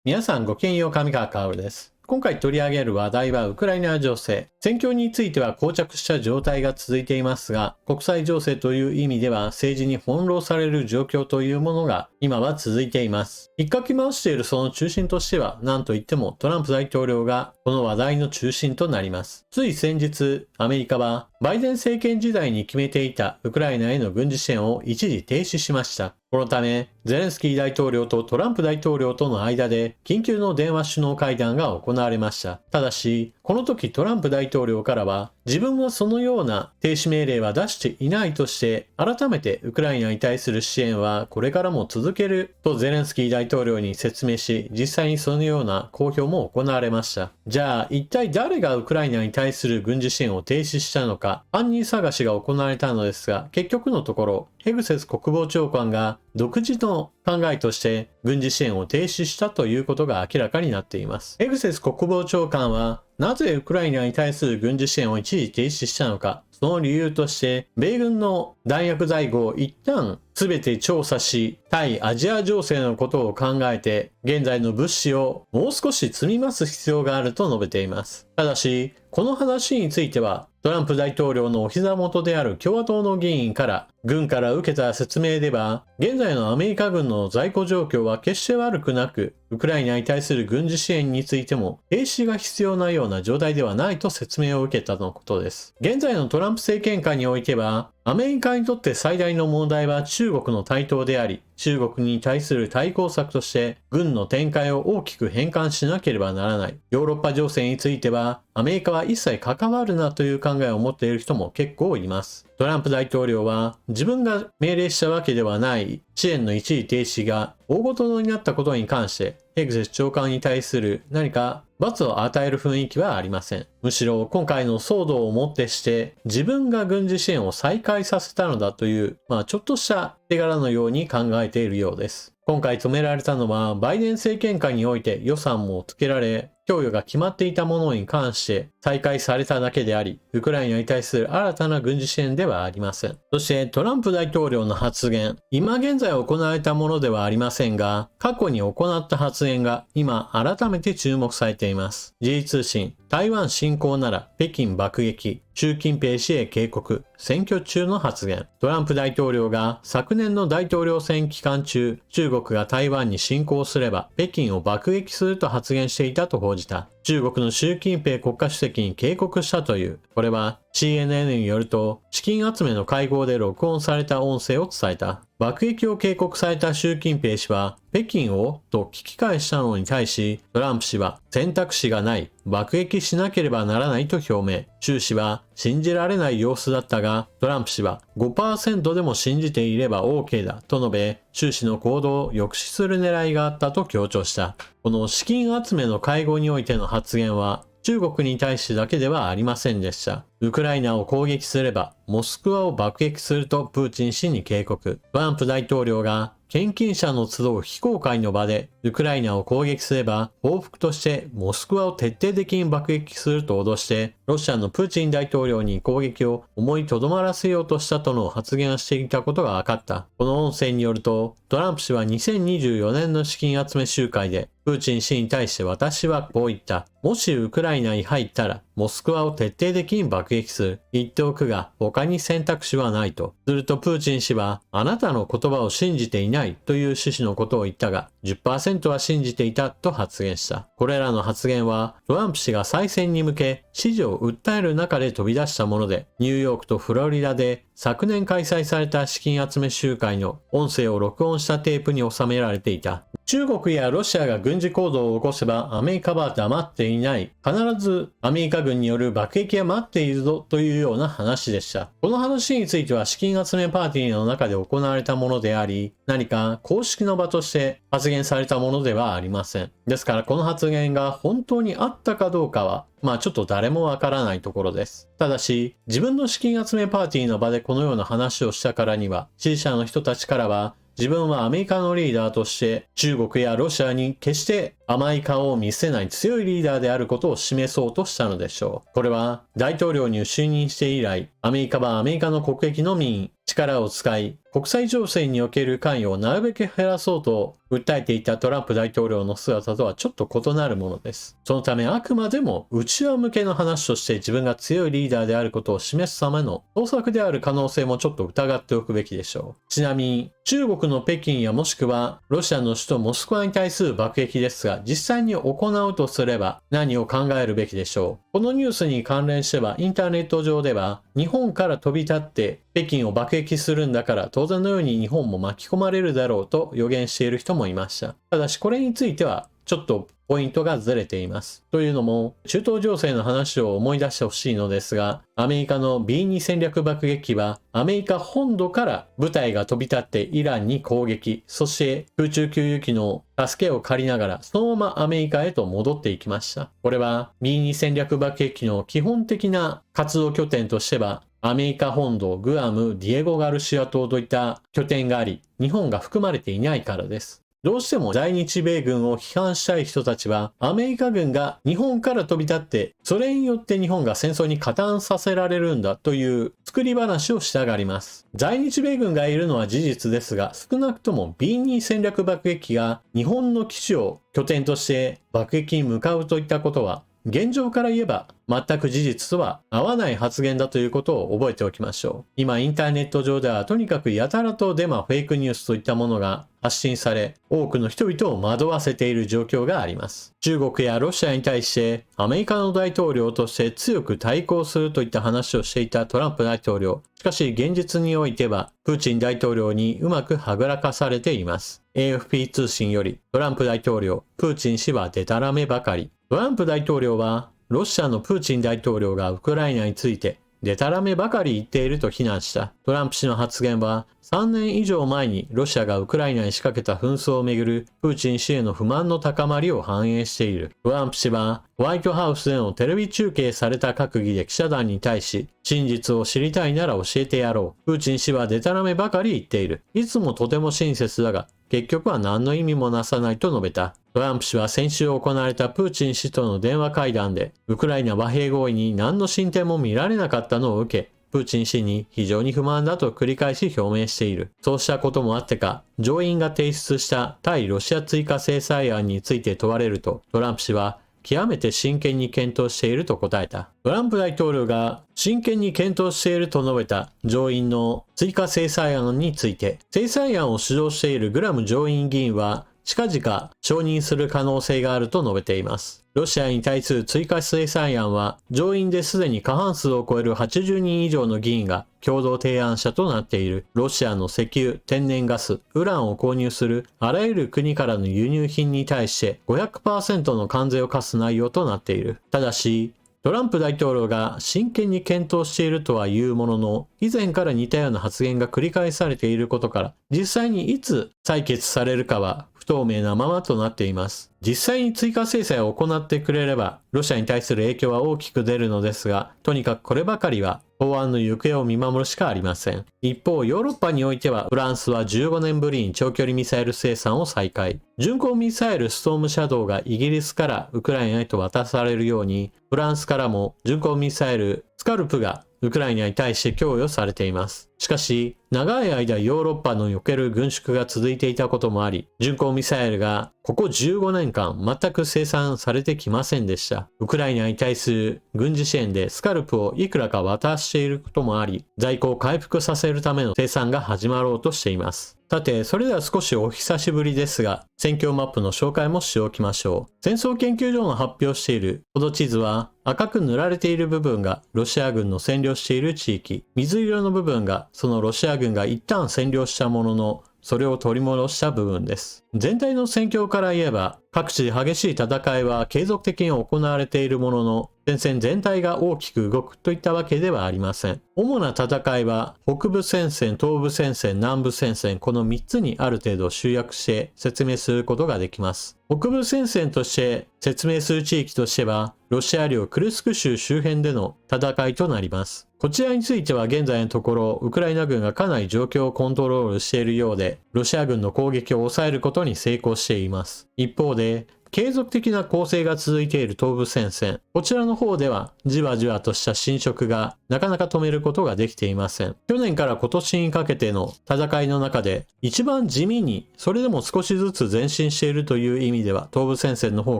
皆さんごきげんよう、上川薫です。今回取り上げる話題はウクライナ情勢。戦況については膠着した状態が続いていますが、国際情勢という意味では政治に翻弄される状況というものが今は続いています。引っかき回しているその中心としては、何といってもトランプ大統領がこの話題の中心となります。つい先日、アメリカはバイデン政権時代に決めていたウクライナへの軍事支援を一時停止しました。このため、ゼレンスキー大統領とトランプ大統領との間で緊急の電話首脳会談が行われました。ただし、この時トランプ大統領からは、自分はそのような停止命令は出していないとして、改めてウクライナに対する支援はこれからも続けるとゼレンスキー大統領に説明し、実際にそのような公表も行われました。じゃあ、一体誰がウクライナに対する軍事支援を停止したのか、犯人探しが行われたのですが、結局のところ、ヘグセス国防長官が独自の考えとして軍事支援を停止したということが明らかになっています。ヘグセス国防長官は、なぜウクライナに対する軍事支援を一時停止したのか、その理由として、米軍の弾薬在庫を一旦全て調査し、対アジア情勢のことを考えて、現在の物資をもう少し積み増す必要があると述べています。ただし、この話については、トランプ大統領のお膝元である共和党の議員から、軍から受けた説明では、現在のアメリカ軍の在庫状況は決して悪くなく、ウクライナに対する軍事支援についても停止が必要なような状態ではないと説明を受けたとのことです。現在のトランプ政権下においては、アメリカにとって最大の問題は中国の台頭であり、中国に対する対抗策として軍の展開を大きく変換しなければならない。ヨーロッパ情勢については、アメリカは一切関わるなという考えを持っている人も結構います。トランプ大統領は自分が命令したわけではない支援の一時停止が大ごとになったことに関してヘグセス長官に対する何か罰を与える雰囲気はありません。むしろ今回の騒動をもってして自分が軍事支援を再開させたのだという、ちょっとした手柄のように考えているようです。今回止められたのはバイデン政権下において予算もつけられ供与が決まっていたものに関して再開されただけであり、ウクライナに対する新たな軍事支援ではありません。そしてトランプ大統領の発言、今現在行われたものではありませんが、過去に行った発言が今改めて注目されています。時事通信、台湾侵攻なら北京爆撃、習近平氏へ警告、選挙中の発言。トランプ大統領が昨年の大統領選期間中、中国が台湾に侵攻すれば北京を爆撃すると発言していたと報じた。中国の習近平国家主席に警告したという。これは CNN によると、資金集めの会合で録音された音声を伝えた。爆撃を警告された習近平氏は、北京をと聞き返したのに対し、トランプ氏は選択肢がない、爆撃しなければならないと表明。習氏は信じられない様子だったが、トランプ氏は 5% でも信じていれば OK だと述べ、習氏の行動を抑止する狙いがあったと強調した。この資金集めの会合においての発言は、中国に対してだけではありませんでした。ウクライナを攻撃すれば、モスクワを爆撃するとプーチン氏に警告。トランプ大統領が献金者の集う非公開の場でウクライナを攻撃すれば報復としてモスクワを徹底的に爆撃すると脅してロシアのプーチン大統領に攻撃を思いとどまらせようとしたとの発言をしていたことが分かった。この音声によるとトランプ氏は2024年の資金集め集会でプーチン氏に対して私はこう言った。もしウクライナに入ったらモスクワを徹底的に爆撃する。言っておくが他に選択肢はないと。するとプーチン氏はあなたの言葉を信じていないという趣旨のことを言ったが 10% は信じていたと発言した。これらの発言はトランプ氏が再選に向け支持を訴える中で飛び出したものでニューヨークとフロリダで昨年開催された資金集め集会の音声を録音したテープに収められていた。中国やロシアが軍事行動を起こせばアメリカは黙っていない。必ずアメリカ軍による爆撃が待っているぞというような話でした。この話については資金集めパーティーの中で行われたものであり、何か公式の場として発言されたものではありません。ですからこの発言が本当にあったかどうかはちょっと誰もわからないところです。ただし、自分の資金集めパーティーの場でこのような話をしたからには、支持者の人たちからは、自分はアメリカのリーダーとして中国やロシアに決して甘い顔を見せない強いリーダーであることを示そうとしたのでしょう。これは大統領に就任して以来、アメリカはアメリカの国益のみに力を使い、国際情勢における関与をなるべく減らそうと訴えていたトランプ大統領の姿とはちょっと異なるものです。そのためあくまでも内輪向けの話として自分が強いリーダーであることを示すための創作である可能性もちょっと疑っておくべきでしょう。ちなみに中国の北京やもしくはロシアの首都モスクワに対する爆撃ですが、実際に行うとすれば何を考えるべきでしょう。このニュースに関連してはインターネット上では日本から飛び立って北京を爆撃するんだから当然のように日本も巻き込まれるだろうと予言している人もいました。ただしこれについてはちょっとポイントがずれています。というのも中東情勢の話を思い出してほしいのですが、アメリカの B2 戦略爆撃機はアメリカ本土から部隊が飛び立ってイランに攻撃、そして空中給油機の助けを借りながらそのままアメリカへと戻っていきました。これは B2 戦略爆撃機の基本的な活動拠点としてはアメリカ本土、グアム、ディエゴ・ガルシア島といった拠点があり、日本が含まれていないからです。どうしても在日米軍を批判したい人たちは、アメリカ軍が日本から飛び立って、それによって日本が戦争に加担させられるんだという作り話をしたがります。在日米軍がいるのは事実ですが、少なくとも B2 戦略爆撃機が日本の基地を拠点として爆撃に向かうといったことは、現状から言えば全く事実とは合わない発言だということを覚えておきましょう。今インターネット上ではとにかくやたらとデマ、フェイクニュースといったものが発信され、多くの人々を惑わせている状況があります。中国やロシアに対してアメリカの大統領として強く対抗するといった話をしていたトランプ大統領。しかし現実においてはプーチン大統領にうまくはぐらかされています。AFP 通信よりトランプ大統領、プーチン氏はデタラメばかり。トランプ大統領はロシアのプーチン大統領がウクライナについてデタラメばかり言っていると非難したトランプ氏の発言は3年以上前にロシアがウクライナに仕掛けた紛争をめぐるプーチン氏への不満の高まりを反映している。トランプ氏はホワイトハウスでのテレビ中継された閣議で記者団に対し真実を知りたいなら教えてやろう。プーチン氏はデタラメばかり言っている。いつもとても親切だが結局は何の意味もなさないと述べた。トランプ氏は先週行われたプーチン氏との電話会談でウクライナ和平合意に何の進展も見られなかったのを受け、プーチン氏に非常に不満だと繰り返し表明している。そうしたこともあってか、上院が提出した対ロシア追加制裁案について問われると、トランプ氏は極めて真剣に検討していると答えた。トランプ大統領が真剣に検討していると述べた上院の追加制裁案について、制裁案を主導しているグラム上院議員は近々承認する可能性があると述べています。ロシアに対する追加制裁案は上院ですでに過半数を超える80人以上の議員が共同提案者となっている。ロシアの石油、天然ガス、ウランを購入するあらゆる国からの輸入品に対して 500% の関税を課す内容となっている。ただしトランプ大統領が真剣に検討しているとは言うものの、以前から似たような発言が繰り返されていることから、実際にいつ採決されるかは不透明なままとなっています。実際に追加制裁を行ってくれれば、ロシアに対する影響は大きく出るのですが、とにかくこればかりは法案の行方を見守るしかありません。一方、ヨーロッパにおいては、フランスは15年ぶりに長距離ミサイル生産を再開。巡航ミサイルストームシャドウがイギリスからウクライナへと渡されるように、フランスからも巡航ミサイルスカルプがウクライナに対して供与されています。しかし、長い間ヨーロッパのおける軍縮が続いていたこともあり、巡航ミサイルがここ15年間全く生産されてきませんでした。ウクライナに対する軍事支援でスカルプをいくらか渡していることもあり、在庫を回復させるための生産が始まろうとしています。さて、それでは少しお久しぶりですが、戦況マップの紹介もしておきましょう。戦争研究所が発表しているこの地図は、赤く塗られている部分がロシア軍の占領している地域、水色の部分がそのロシア軍が一旦占領したものの、それを取り戻した部分です。全体の戦況から言えば、各地で激しい戦いは継続的に行われているものの、戦線全体が大きく動くといったわけではありません。主な戦いは、北部戦線、東部戦線、南部戦線、この3つにある程度集約して説明することができます。北部戦線として説明する地域としては、ロシア領クルスク州周辺での戦いとなります。こちらについては現在のところ、ウクライナ軍がかなり状況をコントロールしているようで、ロシア軍の攻撃を抑えることに成功しています。一方で、継続的な攻勢が続いている東部戦線。こちらの方ではじわじわとした侵食がなかなか止めることができていません。去年から今年にかけての戦いの中で一番地味にそれでも少しずつ前進しているという意味では東部戦線の方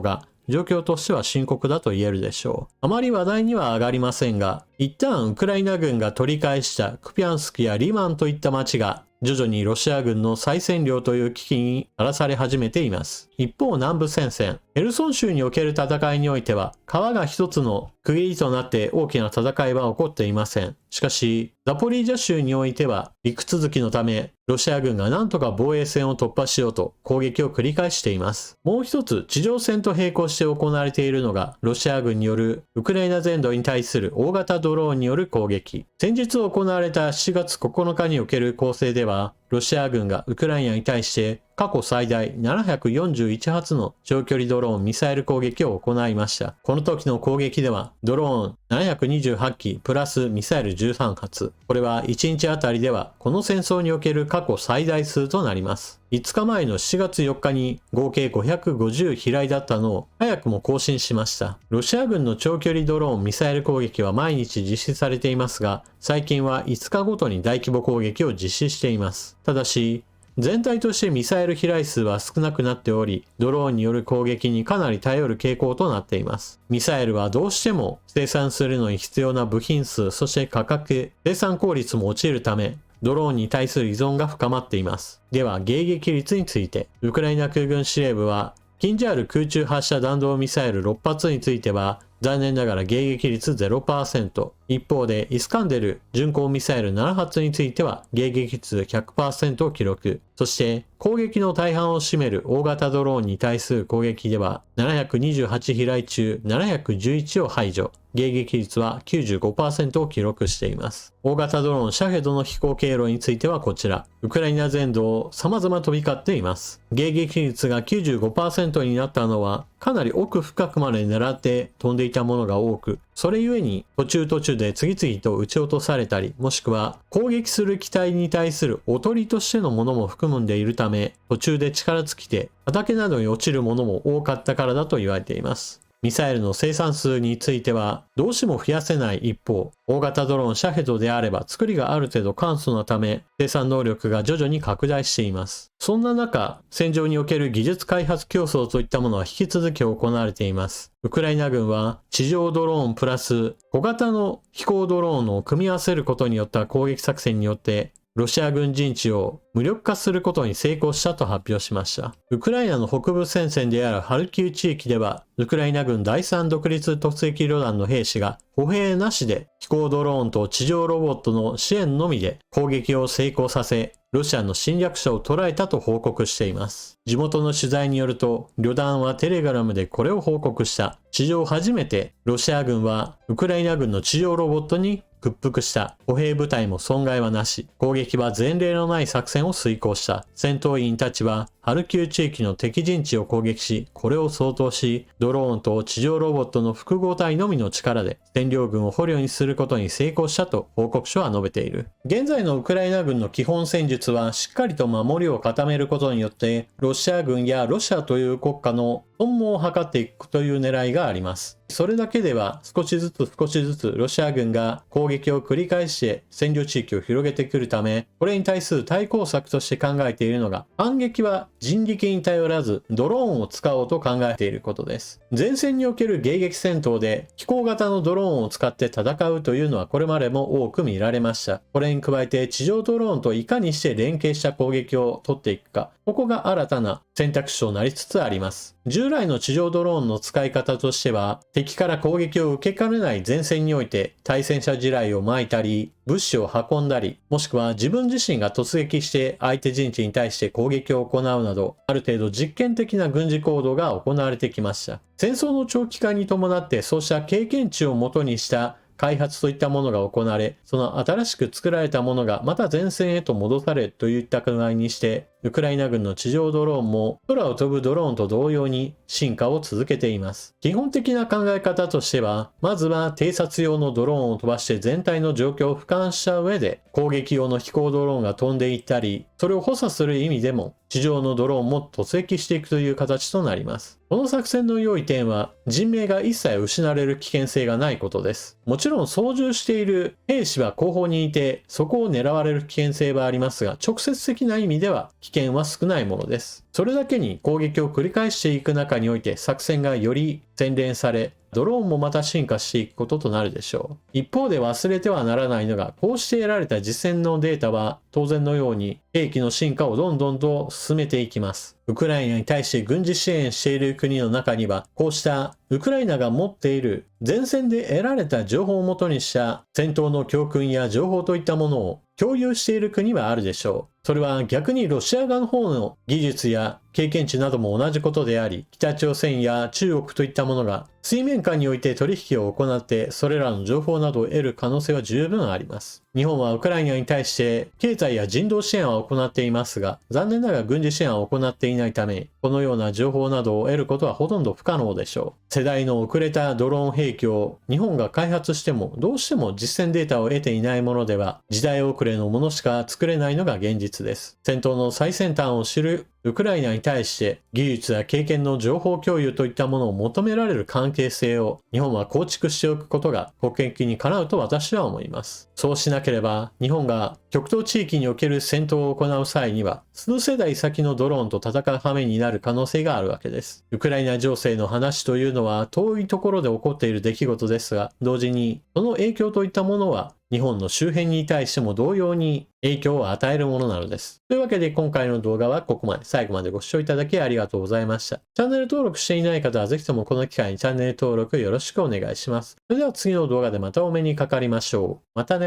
が状況としては深刻だと言えるでしょう。あまり話題には上がりませんが、一旦ウクライナ軍が取り返したクピャンスクやリマンといった町が徐々にロシア軍の再占領という危機にさらされ始めています。一方南部戦線、ヘルソン州における戦いにおいては川が一つの区切りとなって大きな戦いは起こっていません。しかし、ザポリージャ州においては陸続きのため、ロシア軍が何とか防衛線を突破しようと攻撃を繰り返しています。もう一つ、地上戦と並行して行われているのが、ロシア軍によるウクライナ全土に対する大型ドローンによる攻撃。先日行われた7月9日における攻勢では、ロシア軍がウクライナに対して過去最大741発の長距離ドローンミサイル攻撃を行いました。この時の攻撃ではドローン728機プラスミサイル13発。これは1日あたりではこの戦争における過去最大数となります。5日前の7月4日に合計550飛来だったのを早くも更新しました。ロシア軍の長距離ドローンミサイル攻撃は毎日実施されていますが、最近は5日ごとに大規模攻撃を実施しています。ただし、全体としてミサイル飛来数は少なくなっており、ドローンによる攻撃にかなり頼る傾向となっています。ミサイルはどうしても生産するのに必要な部品数、そして価格、生産効率も落ちるため、ドローンに対する依存が深まっています。では、迎撃率について、ウクライナ空軍司令部は、キンジャール空中発射弾道ミサイル6発については、残念ながら迎撃率 0%。一方で、イスカンデル巡航ミサイル7発については、迎撃率 100% を記録。そして、攻撃の大半を占める大型ドローンに対する攻撃では、728飛来中711を排除。迎撃率は 95% を記録しています。大型ドローンシャヘドの飛行経路についてはこちら。ウクライナ全土を様々飛び交っています。迎撃率が 95% になったのは、かなり奥深くまで狙って飛んでいたものが多く、それゆえに途中で次々と撃ち落とされたり、もしくは攻撃する機体に対するおとりとしてのものも含んでいるため、途中で力尽きて畑などに落ちるものも多かったからだと言われています。ミサイルの生産数についてはどうしても増やせない一方、大型ドローンシャヘドであれば作りがある程度簡素なため生産能力が徐々に拡大しています。そんな中、戦場における技術開発競争といったものは引き続き行われています。ウクライナ軍は地上ドローンプラス小型の飛行ドローンを組み合わせることによった攻撃作戦によってロシア軍陣地を無力化することに成功したと発表しました。ウクライナの北部戦線であるハルキウ地域では、ウクライナ軍第3独立突撃旅団の兵士が歩兵なしで飛行ドローンと地上ロボットの支援のみで攻撃を成功させ、ロシアの侵略者を捕らえたと報告しています。地元の取材によると、旅団はテレグラムでこれを報告した。史上初めてロシア軍はウクライナ軍の地上ロボットに屈服した。歩兵部隊も損害はなし。攻撃は前例のない作戦を遂行した。戦闘員たちはハルキウ地域の敵陣地を攻撃し、これを掃討し、ドローンと地上ロボットの複合体のみの力で占領軍を捕虜にすることに成功したと報告書は述べている。現在のウクライナ軍の基本戦術はしっかりと守りを固めることによって、ロシア軍やロシアという国家の存亡を図っていくという狙いがあります。それだけでは少しずつロシア軍が攻撃を繰り返して占領地域を広げてくるため、これに対する対抗策として考えているのが、反撃は人力に頼らずドローンを使おうと考えていることです。前線における迎撃戦闘で飛行型のドローンを使って戦うというのはこれまでも多く見られました。これに加えて地上ドローンといかにして連携した攻撃を取っていくか、ここが新たな選択肢となりつつあります。従来の地上ドローンの使い方としては、敵から攻撃を受けかねない前線において対戦車地雷を撒いたり、物資を運んだり、もしくは自分自身が突撃して相手陣地に対して攻撃を行うなど、ある程度実験的な軍事行動が行われてきました。戦争の長期化に伴ってそうした経験値をもとにした開発といったものが行われ、その新しく作られたものがまた前線へと戻されるといった具合にして、ウクライナ軍の地上ドローンも空を飛ぶドローンと同様に進化を続けています。基本的な考え方としては、まずは偵察用のドローンを飛ばして全体の状況を俯瞰した上で、攻撃用の飛行ドローンが飛んでいったり、それを補佐する意味でも、地上のドローンも突撃していくという形となります。この作戦の良い点は、人命が一切失われる危険性がないことです。もちろん操縦している兵士は後方にいて、そこを狙われる危険性はありますが、直接的な意味では危険は少ないものです。それだけに攻撃を繰り返していく中において作戦がより洗練され、ドローンもまた進化していくこととなるでしょう。一方で忘れてはならないのが、こうして得られた実戦のデータは当然のように兵器の進化をどんどんと進めていきます。ウクライナに対して軍事支援している国の中には、こうしたウクライナが持っている前線で得られた情報をもとにした戦闘の教訓や情報といったものを共有している国はあるでしょう。それは逆にロシア側の方の技術や経験値なども同じことであり、北朝鮮や中国といったものが水面下において取引を行ってそれらの情報などを得る可能性は十分あります。日本はウクライナに対して経済や人道支援は行っていますが、残念ながら軍事支援は行っていないため、このような情報などを得ることはほとんど不可能でしょう。世代の遅れたドローン兵器を日本が開発してもどうしても実戦データを得ていないものでは、時代遅れのものしか作れないのが現実です。戦闘の最先端を知るウクライナに対して技術や経験の情報共有といったものを求められる関係性を日本は構築しておくことが国益にかなうと私は思います。そうしなければ日本が極東地域における戦闘を行う際には数世代先のドローンと戦う羽目になる可能性があるわけです。ウクライナ情勢の話というのは遠いところで起こっている出来事ですが、同時にその影響といったものは日本の周辺に対しても同様に影響を与えるものなのです。というわけで今回の動画はここまで。最後までご視聴いただきありがとうございました。チャンネル登録していない方はぜひともこの機会にチャンネル登録よろしくお願いします。それでは次の動画でまたお目にかかりましょう。またね。